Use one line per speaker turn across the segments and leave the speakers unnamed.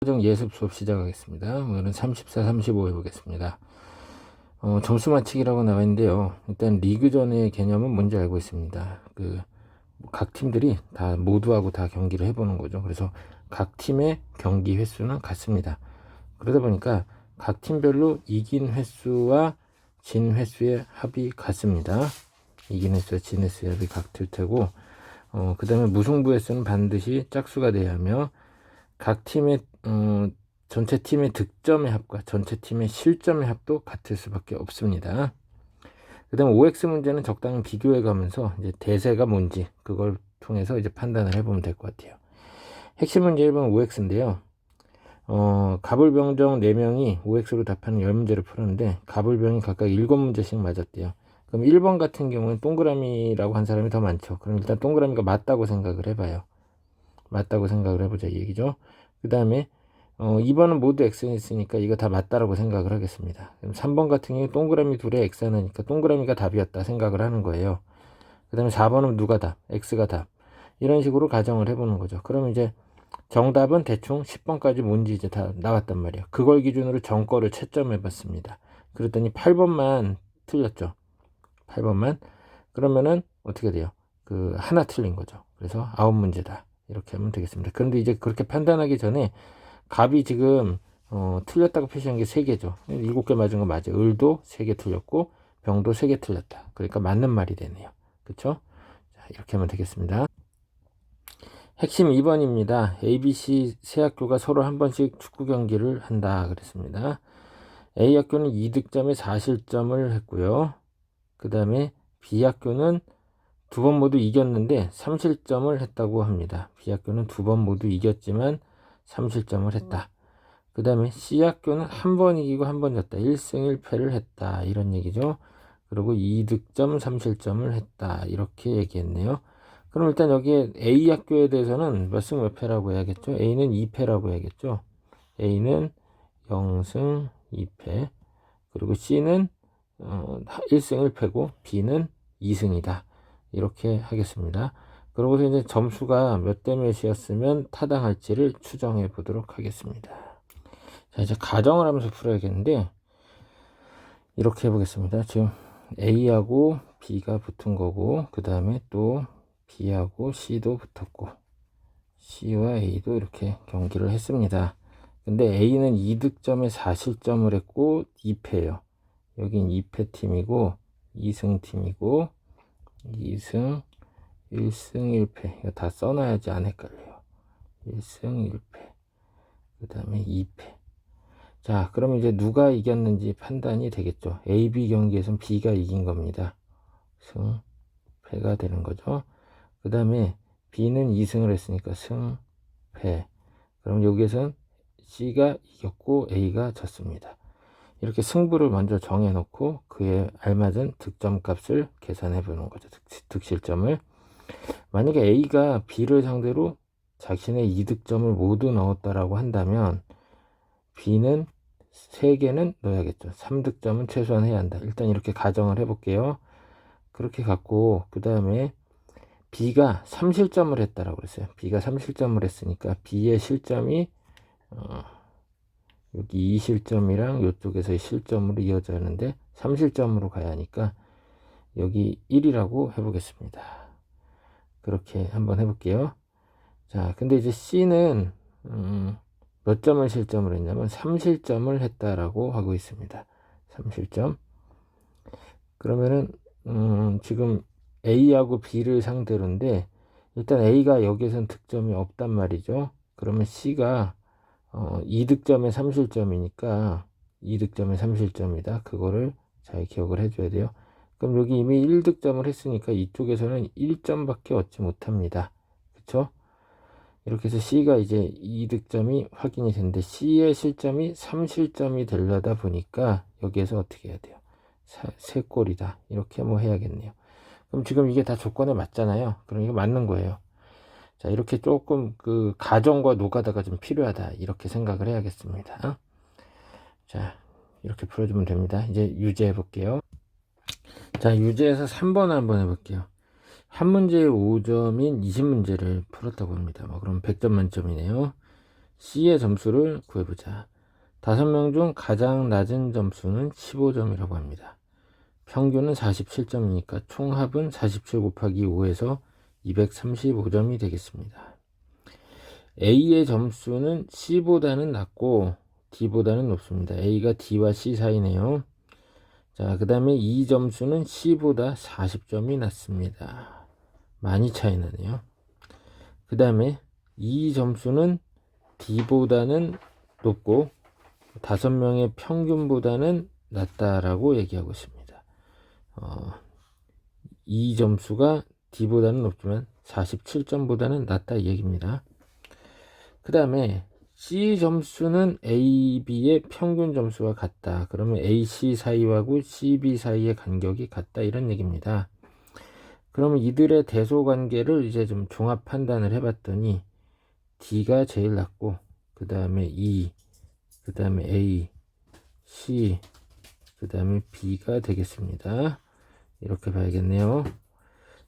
고정 예습 수업 시작하겠습니다. 오늘은 34, 35 해보겠습니다. 점수 맞추기라고 나와 있는데요. 일단 리그전의 개념은 뭔지 알고 있습니다. 각 팀들이 다 모두하고 다 경기를 해보는 거죠. 그래서 각 팀의 경기 횟수는 같습니다. 그러다 보니까 각 팀별로 이긴 횟수와 진 횟수의 합이 같습니다. 이긴 횟수와 진 횟수의 합이 같을 테고, 그 다음에 무승부 횟수는 반드시 짝수가 돼야 하며, 각 팀의 전체 팀의 득점의 합과 전체 팀의 실점의 합도 같을 수밖에 없습니다. 그 다음 OX 문제는 적당히 비교해 가면서 이제 대세가 뭔지 그걸 통해서 이제 판단을 해보면 될 것 같아요. 핵심 문제 1번 OX인데요. 가불병정 4명이 OX로 답하는 10문제를 풀었는데 가불병이 각각 7문제씩 맞았대요. 그럼 1번 같은 경우는 동그라미라고 한 사람이 더 많죠. 그럼 일단 동그라미가 맞다고 생각을 해봐요. 맞다고 생각을 해보자 이 얘기죠. 그 다음에 2번은 모두 X였으니까 이거 다 맞다라고 생각을 하겠습니다. 그럼 3번 같은 경우에 동그라미 둘에 X 하나니까 동그라미가 답이었다 생각을 하는 거예요. 그 다음에 4번은 누가 답? X가 답. 이런 식으로 가정을 해보는 거죠. 그럼 이제 정답은 대충 10번까지 뭔지 이제 다 나왔단 말이에요. 그걸 기준으로 정거를 채점해 봤습니다. 그랬더니 8번만 틀렸죠. 8번만. 그러면은 어떻게 돼요? 하나 틀린 거죠. 그래서 9문제다. 이렇게 하면 되겠습니다. 그런데 이제 그렇게 판단하기 전에 갑이 지금 틀렸다고 표시한 게 3개죠. 7개 맞은 거 맞아요. 을도 3개 틀렸고 병도 3개 틀렸다. 그러니까 맞는 말이 되네요. 그쵸? 자, 이렇게 하면 되겠습니다. 핵심 2번입니다. ABC 세 학교가 서로 한 번씩 축구 경기를 한다 그랬습니다. A 학교는 2득점에 4실점을 했고요. 그 다음에 B 학교는 2번 모두 이겼는데 3실점을 했다고 합니다. B 학교는 2번 모두 이겼지만 3실점을 했다. 그 다음에 C 학교는 한 번 이기고 한 번 졌다. 1승 1패를 했다. 이런 얘기죠. 그리고 2득점 3실점을 했다. 이렇게 얘기했네요. 그럼 일단 여기에 A 학교에 대해서는 몇 승 몇 패라고 해야겠죠? A는 2패라고 해야겠죠? A는 0승 2패. 그리고 C는 1승 1패고 B는 2승이다. 이렇게 하겠습니다. 그러고서 이제 점수가 몇 대 몇이었으면 타당할지를 추정해 보도록 하겠습니다. 자, 이제 가정을 하면서 풀어야겠는데, 이렇게 해보겠습니다. 지금 A하고 B가 붙은 거고, 그 다음에 또 B하고 C도 붙었고, C와 A도 이렇게 경기를 했습니다. 근데 A는 2득점에 4실점을 했고, 2패예요. 여긴 2패 팀이고, 2승 팀이고, 2승, 1승 1패. 이거 다 써놔야지 안 헷갈려요. 1승 1패. 그 다음에 2패. 자, 그럼 이제 누가 이겼는지 판단이 되겠죠. A, B 경기에서는 B가 이긴 겁니다. 승, 패가 되는 거죠. 그 다음에 B는 2승을 했으니까 승, 패. 그럼 여기에서는 C가 이겼고 A가 졌습니다. 이렇게 승부를 먼저 정해놓고 그에 알맞은 득점 값을 계산해 보는 거죠. 득실점을. 만약에 A가 B를 상대로 자신의 2득점을 모두 넣었다라고 한다면 B는 3개는 넣어야겠죠. 3득점은 최소한 해야 한다. 일단 이렇게 가정을 해볼게요. 그렇게 갖고 그 다음에 B가 3실점을 했다라고 그랬어요. B가 3실점을 했으니까 B의 실점이 여기 2실점이랑 이쪽에서의 실점으로 이어져 있는데 3실점으로 가야 하니까 여기 1이라고 해보겠습니다. 그렇게 한번 해볼게요. 자, 근데 이제 C는 몇 점을 실점을 했냐면 3실점을 했다라고 하고 있습니다. 3실점. 그러면은 지금 A하고 B를 상대로인데 일단 A가 여기에선 득점이 없단 말이죠. 그러면 C가 2득점에 3실점이니까 2득점에 3실점이다. 그거를 잘 기억을 해줘야 돼요. 그럼 여기 이미 1득점을 했으니까 이쪽에서는 1점밖에 얻지 못합니다. 그쵸? 이렇게 해서 C가 이제 2득점이 확인이 됐는데 C의 실점이 3실점이 되려다 보니까 여기에서 어떻게 해야 돼요? 3골이다. 이렇게 뭐 해야겠네요. 그럼 지금 이게 다 조건에 맞잖아요. 그럼 이거 맞는 거예요. 자, 이렇게 조금 가정과 노가다가 좀 필요하다. 이렇게 생각을 해야겠습니다. 자, 이렇게 풀어주면 됩니다. 이제 유제해 볼게요. 자, 유제에서 3번 한번 해볼게요. 한 문제에 5점인 20문제를 풀었다고 합니다. 그럼 100점 만점이네요. C의 점수를 구해보자. 5명 중 가장 낮은 점수는 15점이라고 합니다. 평균은 47점이니까 총합은 47 곱하기 5에서 235점이 되겠습니다. A의 점수는 C보다는 낮고 D보다는 높습니다. A가 D와 C 사이네요. 자, 그 다음에 이 점수는 C보다 40점이 낮습니다. 많이 차이 나네요. 그 다음에 이 점수는 D보다는 높고 5명의 평균보다는 낮다라고 얘기하고 있습니다. 이 점수가 D보다는 높지만 47점보다는 낮다 이 얘기입니다. 그 다음에 C 점수는 A, B의 평균 점수와 같다. 그러면 A, C 사이하고 C, B 사이의 간격이 같다 이런 얘기입니다. 그러면 이들의 대소 관계를 이제 좀 종합 판단을 해봤더니 D가 제일 낮고 그 다음에 E, 그 다음에 A, C, 그 다음에 B가 되겠습니다. 이렇게 봐야겠네요.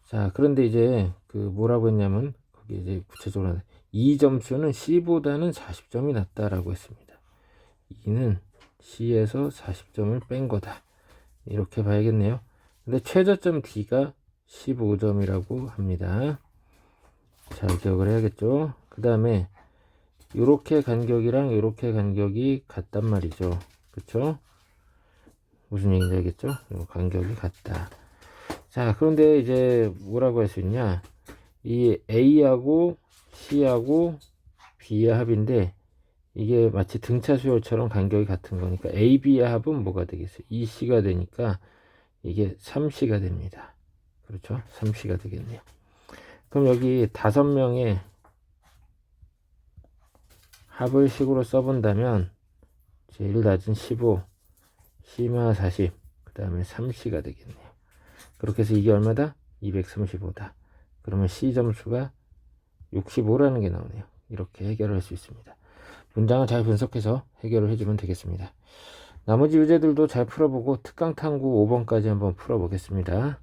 자, 그런데 이제 그 뭐라고 했냐면 거기 이제 구체적으로 이 점수는 C보다는 40점이 낮다라고 했습니다. E는 C에서 40점을 뺀 거다. 이렇게 봐야겠네요. 근데 최저점 D가 15점이라고 합니다. 잘 기억을 해야겠죠. 그 다음에 요렇게 간격이랑 요렇게 간격이 같단 말이죠. 그쵸? 무슨 얘기인지 알겠죠? 요 간격이 같다. 자, 그런데 이제 뭐라고 할 수 있냐? 이 A하고 C하고 B의 합인데 이게 마치 등차 수열처럼 간격이 같은 거니까 A, B의 합은 뭐가 되겠어요? 2C가 되니까 이게 3C가 됩니다. 그렇죠? 3C가 되겠네요. 그럼 여기 5명의 합을 식으로 써본다면 제일 낮은 15, C마 40, 그 다음에 3C가 되겠네요. 그렇게 해서 이게 얼마다? 235다. 그러면 C 점수가 65라는 게 나오네요. 이렇게 해결을 할 수 있습니다. 문장을 잘 분석해서 해결을 해주면 되겠습니다. 나머지 유제들도 잘 풀어보고 특강 탐구 5번까지 한번 풀어보겠습니다.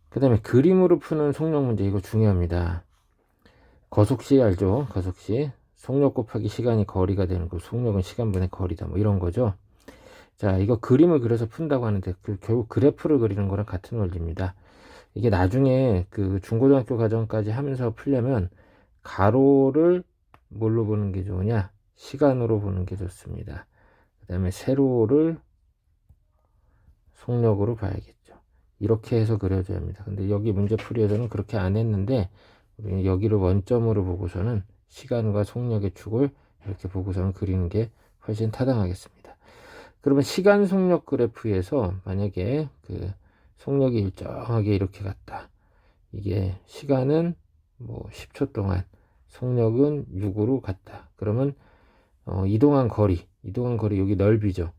그 다음에 그림으로 푸는 속력 문제, 이거 중요합니다. 거속시 알죠? 거속시. 속력 곱하기 시간이 거리가 되는 거, 속력은 시간분의 거리다, 뭐 이런 거죠. 자, 이거 그림을 그려서 푼다고 하는데 결국 그래프를 그리는 거랑 같은 원리입니다. 이게 나중에 그 중고등학교 과정까지 하면서 풀려면 가로를 뭘로 보는 게 좋으냐? 시간으로 보는 게 좋습니다. 그 다음에 세로를 속력으로 봐야겠죠. 이렇게 해서 그려줘야 합니다. 근데 여기 문제풀이에서는 그렇게 안 했는데 우리는 여기를 원점으로 보고서는 시간과 속력의 축을 이렇게 보고서는 그리는 게 훨씬 타당하겠습니다. 그러면 시간 속력 그래프에서 만약에 그 속력이 일정하게 이렇게 갔다. 이게 시간은 뭐 10초 동안, 속력은 6으로 갔다. 그러면 이동한 거리 여기 넓이죠.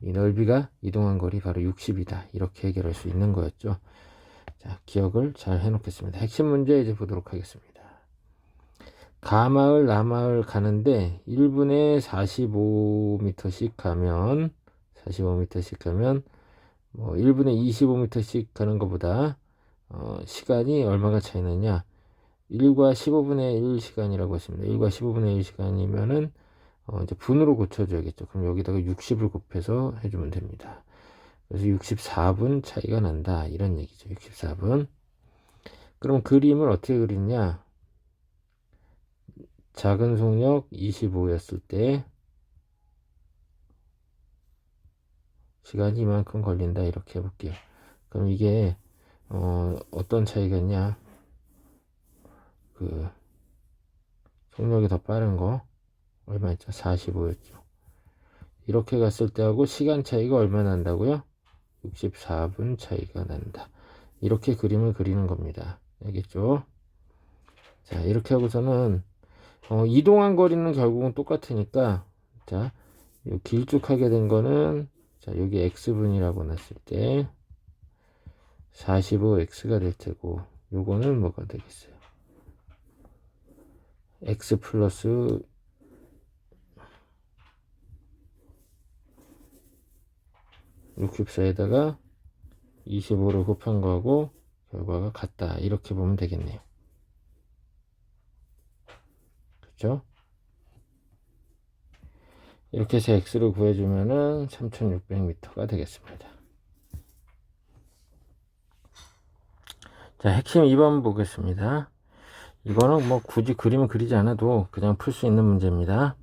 이 넓이가 이동한 거리 바로 60이다. 이렇게 해결할 수 있는 거였죠. 자, 기억을 잘 해놓겠습니다. 핵심 문제 이제 보도록 하겠습니다. 가마을 남마을 가는데 1분에 45m씩 가면 뭐 1분에 25m씩 가는 것보다 시간이 얼마가 차이 나냐? 1과 15분의 1 시간이라고 했습니다. 1과 15분의 1 시간이면은 이제 분으로 고쳐줘야겠죠. 그럼 여기다가 60을 곱해서 해주면 됩니다. 그래서 64분 차이가 난다. 이런 얘기죠. 64분. 그럼 그림을 어떻게 그리냐? 작은 속력 25였을 때 시간이 이만큼 걸린다. 이렇게 해볼게요. 그럼 이게 어떤 차이가 있냐? 그 속력이 더 빠른 거 얼마였죠? 45였죠. 이렇게 갔을 때하고 시간 차이가 얼마 난다고요? 64분 차이가 난다. 이렇게 그림을 그리는 겁니다. 알겠죠? 자, 이렇게 하고서는 이동한 거리는 결국은 똑같으니까 자, 요 길쭉하게 된 거는 자, 여기 x분이라고 놨을 때 45x가 될 테고 요거는 뭐가 되겠어요? x 플러스 64에다가 25를 곱한 거하고 결과가 같다. 이렇게 보면 되겠네요. 그렇죠? 이렇게 해서 x를 구해주면은 3600m가 되겠습니다. 자, 핵심 2번 보겠습니다. 이거는 뭐 굳이 그림을 그리지 않아도 그냥 풀 수 있는 문제입니다.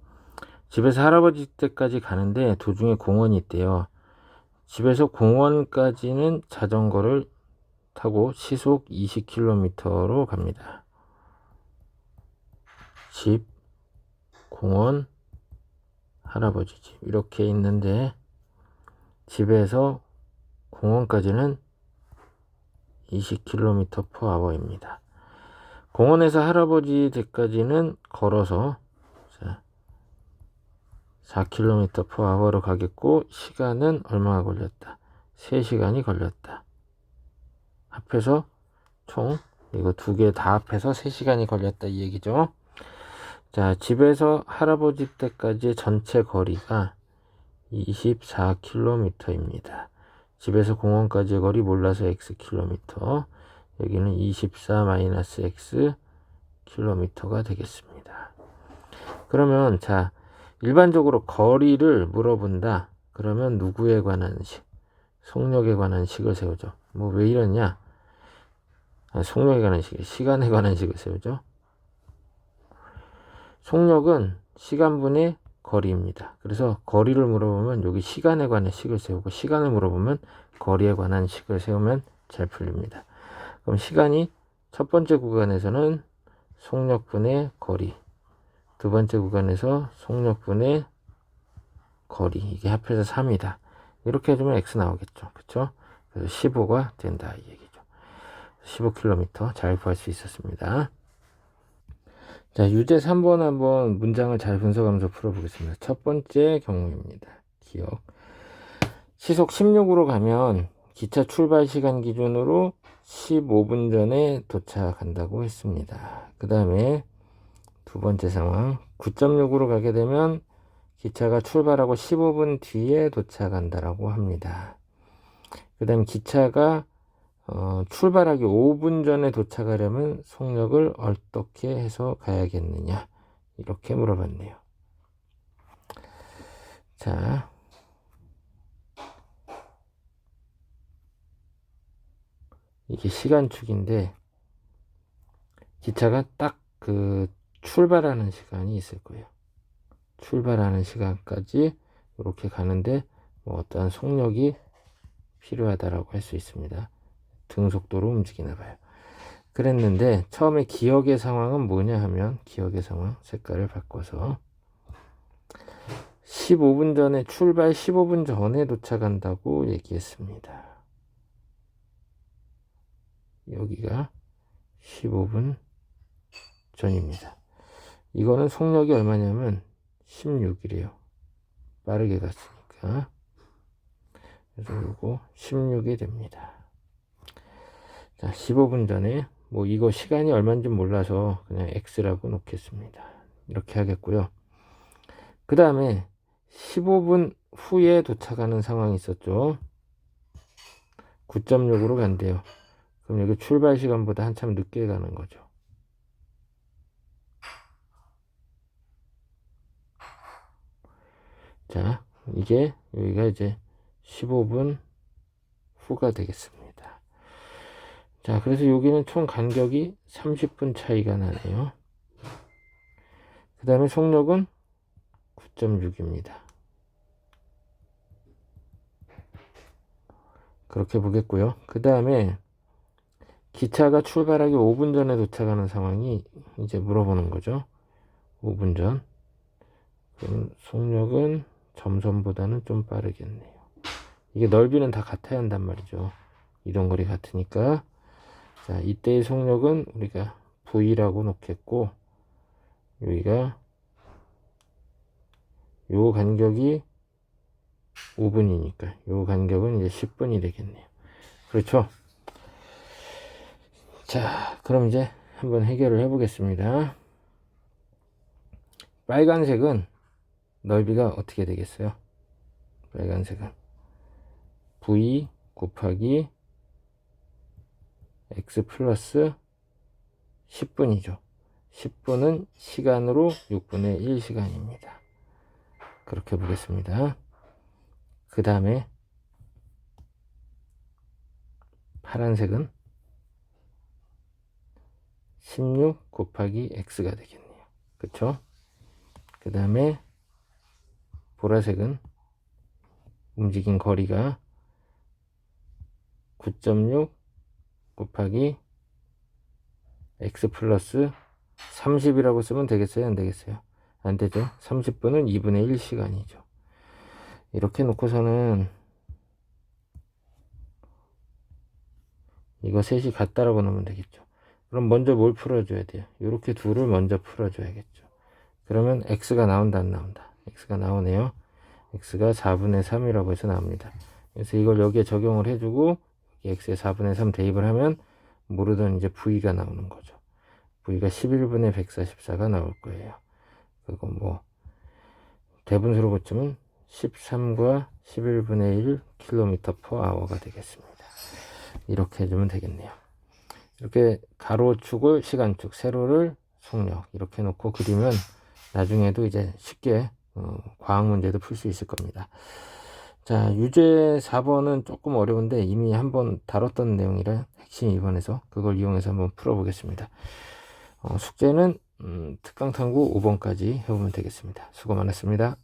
집에서 할아버지 댁까지 가는데 도중에 공원이 있대요. 집에서 공원까지는 자전거를 타고 시속 20km로 갑니다. 집, 공원, 할아버지 집 이렇게 있는데 집에서 공원까지는 20km/h입니다. 공원에서 할아버지 댁까지는 걸어서 4km/h로 가겠고 시간은 얼마가 걸렸다? 3시간이 걸렸다. 합해서 총 이거 두 개 다 합해서 3시간이 걸렸다 이 얘기죠. 자, 집에서 할아버지 댁까지의 전체 거리가 24km입니다. 집에서 공원까지의 거리 몰라서 xkm, 여기는 24-x km가 되겠습니다. 그러면 자, 일반적으로 거리를 물어본다. 그러면 누구에 관한 식? 속력에 관한 식을 세우죠. 뭐 왜 이러냐? 속력에 관한 식, 시간에 관한 식을 세우죠. 속력은 시간분의 거리입니다. 그래서 거리를 물어보면 여기 시간에 관한 식을 세우고 시간을 물어보면 거리에 관한 식을 세우면 잘 풀립니다. 그럼 시간이 첫 번째 구간에서는 속력분의 거리, 두 번째 구간에서 속력분의 거리, 이게 합해서 3이다. 이렇게 해주면 x 나오겠죠. 그쵸? 그래서 15가 된다 이 얘기죠. 15km 잘 구할 수 있었습니다. 자, 유제 3번 한번 문장을 잘 분석하면서 풀어보겠습니다. 첫 번째 경우입니다. 기억. 시속 16으로 가면 기차 출발 시간 기준으로 15분 전에 도착한다고 했습니다. 그 다음에 두 번째 상황. 9.6으로 가게 되면 기차가 출발하고 15분 뒤에 도착한다라고 합니다. 그 다음 기차가 출발하기 5분 전에 도착하려면 속력을 어떻게 해서 가야겠느냐 이렇게 물어봤네요. 자, 이게 시간축인데 기차가 딱 그 출발하는 시간이 있을 거예요. 출발하는 시간까지 이렇게 가는데 뭐 어떠한 속력이 필요하다라고 할 수 있습니다. 등속도로 움직이나 봐요. 그랬는데 처음에 기억의 상황은 뭐냐 하면 기억의 상황 색깔을 바꿔서 15분 전에 출발 15분 전에 도착한다고 얘기했습니다. 여기가 15분 전입니다. 이거는 속력이 얼마냐면 16이래요. 빠르게 갔으니까. 그래서 이거 16이 됩니다. 자, 15분 전에 뭐 이거 시간이 얼마인지 몰라서 그냥 x라고 놓겠습니다. 이렇게 하겠고요. 그 다음에 15분 후에 도착하는 상황이 있었죠. 9.6으로 간대요. 그럼 여기 출발 시간보다 한참 늦게 가는 거죠. 자, 이게 여기가 이제 15분 후가 되겠습니다. 자, 그래서 여기는 총 간격이 30분 차이가 나네요. 그 다음에 속력은 9.6입니다. 그렇게 보겠고요. 그 다음에 기차가 출발하기 5분 전에 도착하는 상황이 이제 물어보는 거죠. 5분 전. 그럼 속력은 점선보다는 좀 빠르겠네요. 이게 넓이는 다 같아야 한단 말이죠. 이동거리 같으니까. 자, 이때의 속력은 우리가 V라고 놓겠고, 여기가 요 간격이 5분이니까 요 간격은 이제 10분이 되겠네요. 그렇죠? 자, 그럼 이제 한번 해결을 해 보겠습니다. 빨간색은 넓이가 어떻게 되겠어요? 빨간색은 V 곱하기 X 플러스 10분이죠. 10분은 시간으로 6분의 1시간입니다. 그렇게 보겠습니다. 그 다음에 파란색은 16 곱하기 x가 되겠네요. 그쵸? 그 다음에 보라색은 움직인 거리가 9.6 곱하기 x 플러스 30이라고 쓰면 되겠어요? 안 되겠어요? 안 되죠. 30분은 2분의 1 시간이죠. 이렇게 놓고서는 이거 셋이 같다라고 놓으면 되겠죠. 그럼 먼저 뭘 풀어줘야 돼요? 이렇게 둘을 먼저 풀어줘야겠죠. 그러면 x가 나온다 안 나온다? x가 나오네요. x가 4분의 3이라고 해서 나옵니다. 그래서 이걸 여기에 적용을 해주고 x에 4분의 3 대입을 하면 모르던 이제 v가 나오는 거죠. v가 11분의 144가 나올 거예요. 그거 뭐 대분수로 고치면 13과 11분의 1 km/h가 되겠습니다. 이렇게 해주면 되겠네요. 이렇게 가로축을 시간축, 세로를 속력 이렇게 놓고 그리면 나중에도 이제 쉽게 과학 문제도 풀 수 있을 겁니다. 자, 유제 4번은 조금 어려운데 이미 한번 다뤘던 내용이라 핵심 2번에서 그걸 이용해서 한번 풀어보겠습니다. 숙제는 특강탐구 5번까지 해보면 되겠습니다. 수고 많았습니다.